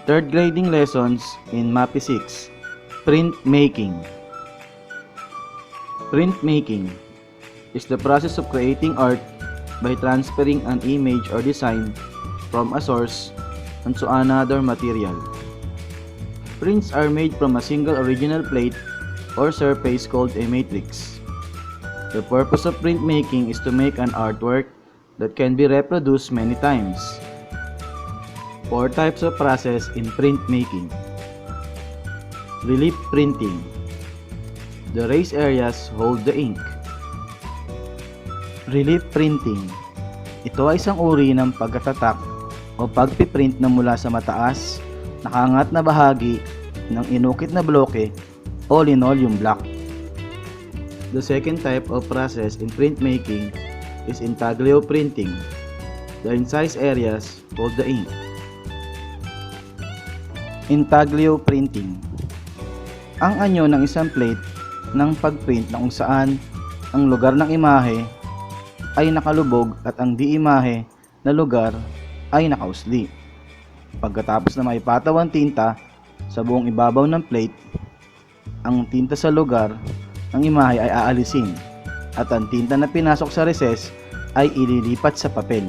Third grading lessons in MAPEH 6. Printmaking. Printmaking is the process of creating art by transferring an image or design from a source onto another material. Prints are made from a single original plate or surface called a matrix. The purpose of printmaking is to make an artwork that can be reproduced many times. 4 types of process in printmaking. Relief printing. The raised areas hold the ink. Relief printing. Ito ay isang uri ng pagkatatak o pagpiprint na mula sa mataas, nakaangat na bahagi ng inukit na bloke o linoleum block. The second type of process in printmaking is intaglio printing. The incised areas hold the ink. Intaglio printing. Ang anyo ng isang plate ng pagprint na kung saan ang lugar ng imahe ay nakalubog at ang di-imahe na lugar ay nakausli. Pagkatapos na maipataw ang tinta sa buong ibabaw ng plate, ang tinta sa lugar ng imahe ay aalisin at ang tinta na pinasok sa recess ay ililipat sa papel.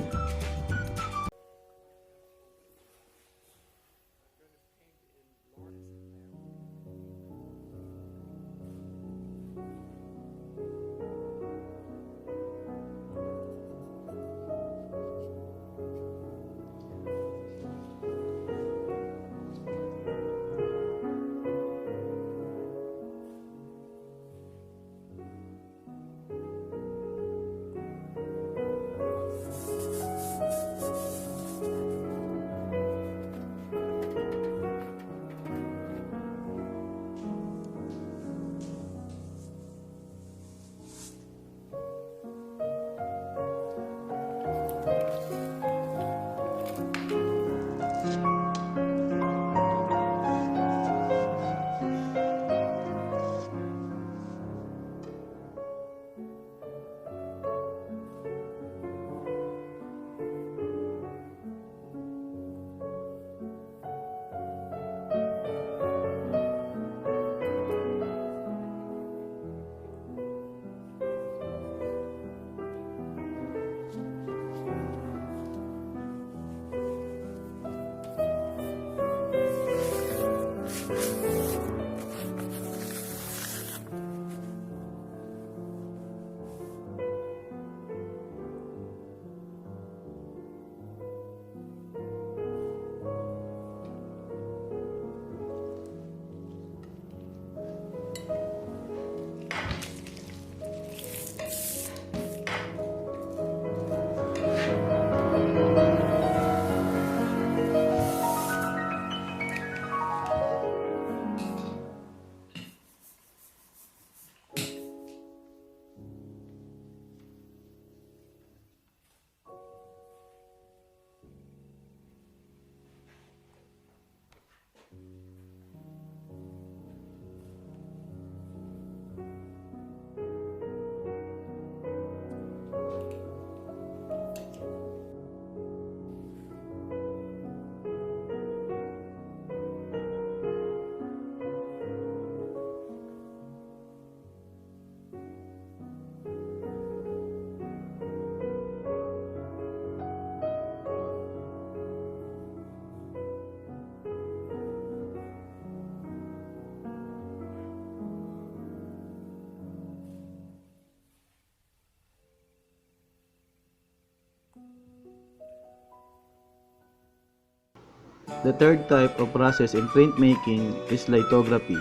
The third type of process in printmaking is lithography.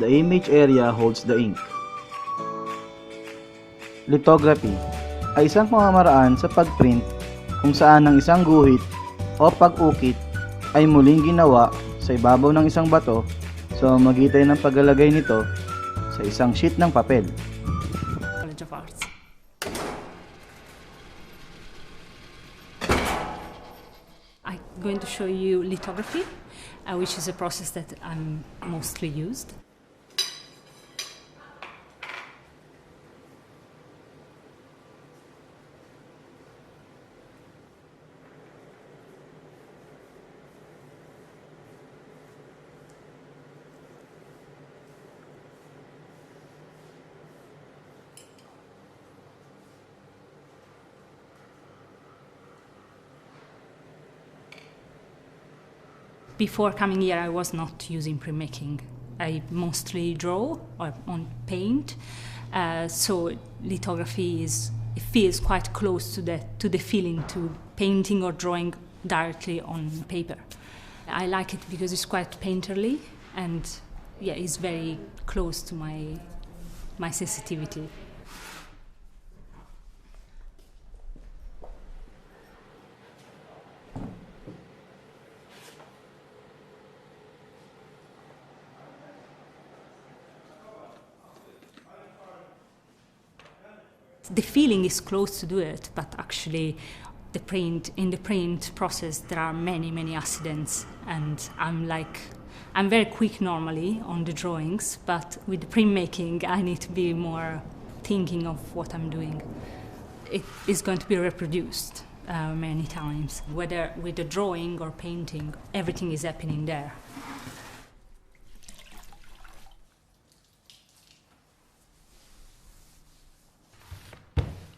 The image area holds the ink. Lithography ay isang pamamaraan sa pagprint kung saan ang isang guhit o pag-ukit ay muling ginawa sa ibabaw ng isang bato sa pamamagitan ng paglalagay nito sa isang sheet ng papel. College of Arts. I'm going to show you lithography, which is a process that I'm mostly used. Before coming here, I was not using printmaking. I mostly draw on paint, so lithography it feels quite close to the feeling to painting or drawing directly on paper. I like it because it's quite painterly, and yeah, it's very close to my sensitivity. The feeling is close to do it, but actually in the print process there are many accidents, and I'm very quick normally on the drawings, but with the printmaking I need to be more thinking of what I'm doing. It is going to be reproduced many times, whether with the drawing or painting, everything is happening there.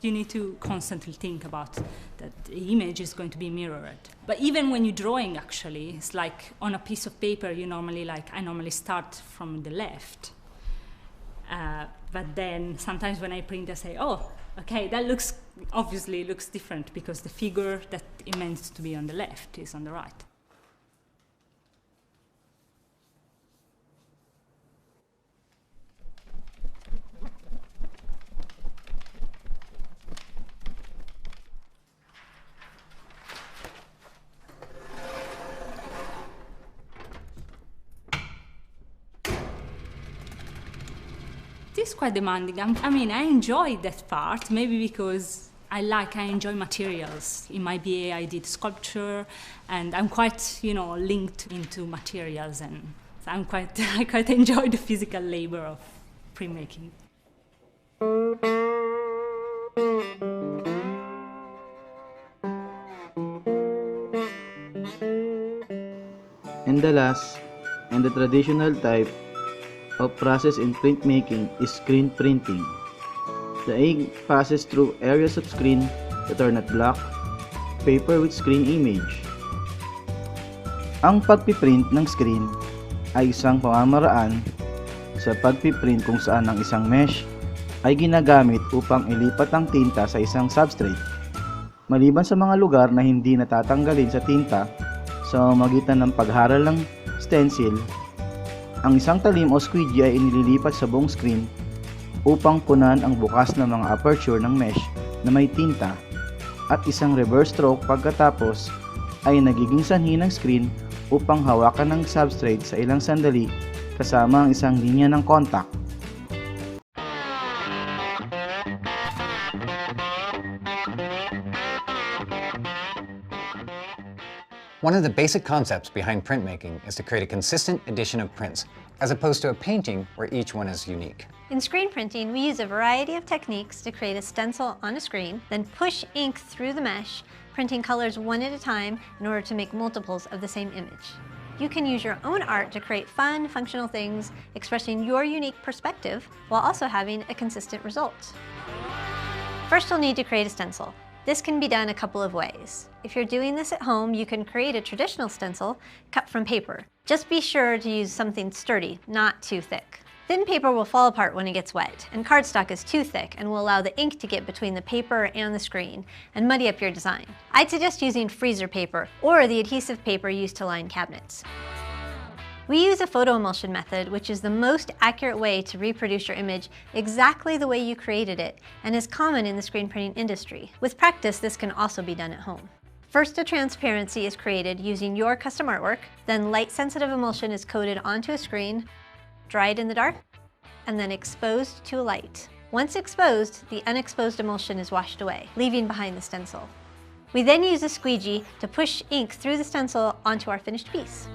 You need to constantly think about that the image is going to be mirrored. But even when you're drawing, actually, it's like on a piece of paper, I normally start from the left. But then sometimes when I print, I say, oh, okay, that obviously looks different because the figure that it meant to be on the left is on the right. It is quite demanding. I enjoy that part, maybe because I enjoy materials. In my BA, I did sculpture, and I'm quite, linked into materials, and I quite enjoy the physical labor of printmaking. And the last, and the traditional type of process in printmaking is screen printing. The ink passes through areas of screen that are not black paper with screen image. Ang pagpiprint ng screen ay isang pamamaraan sa pagpiprint kung saan ang isang mesh ay ginagamit upang ilipat ang tinta sa isang substrate. Maliban sa mga lugar na hindi natatanggalin sa tinta sa pamamagitan ng pagharal ng stencil, ang isang talim o squeegee ay inililipat sa buong screen upang punan ang bukas ng mga aperture ng mesh na may tinta, at isang reverse stroke pagkatapos ay nagiging sanhi ng screen upang hawakan ng substrate sa ilang sandali kasama ang isang linya ng contact. One of the basic concepts behind printmaking is to create a consistent edition of prints, as opposed to a painting where each one is unique. In screen printing, we use a variety of techniques to create a stencil on a screen, then push ink through the mesh, printing colors one at a time in order to make multiples of the same image. You can use your own art to create fun, functional things, expressing your unique perspective while also having a consistent result. First, you'll need to create a stencil. This can be done a couple of ways. If you're doing this at home, you can create a traditional stencil cut from paper. Just be sure to use something sturdy, not too thick. Thin paper will fall apart when it gets wet, and cardstock is too thick and will allow the ink to get between the paper and the screen and muddy up your design. I'd suggest using freezer paper or the adhesive paper used to line cabinets. We use a photo emulsion method, which is the most accurate way to reproduce your image exactly the way you created it, and is common in the screen printing industry. With practice, this can also be done at home. First, a transparency is created using your custom artwork, then light-sensitive emulsion is coated onto a screen, dried in the dark, and then exposed to a light. Once exposed, the unexposed emulsion is washed away, leaving behind the stencil. We then use a squeegee to push ink through the stencil onto our finished piece.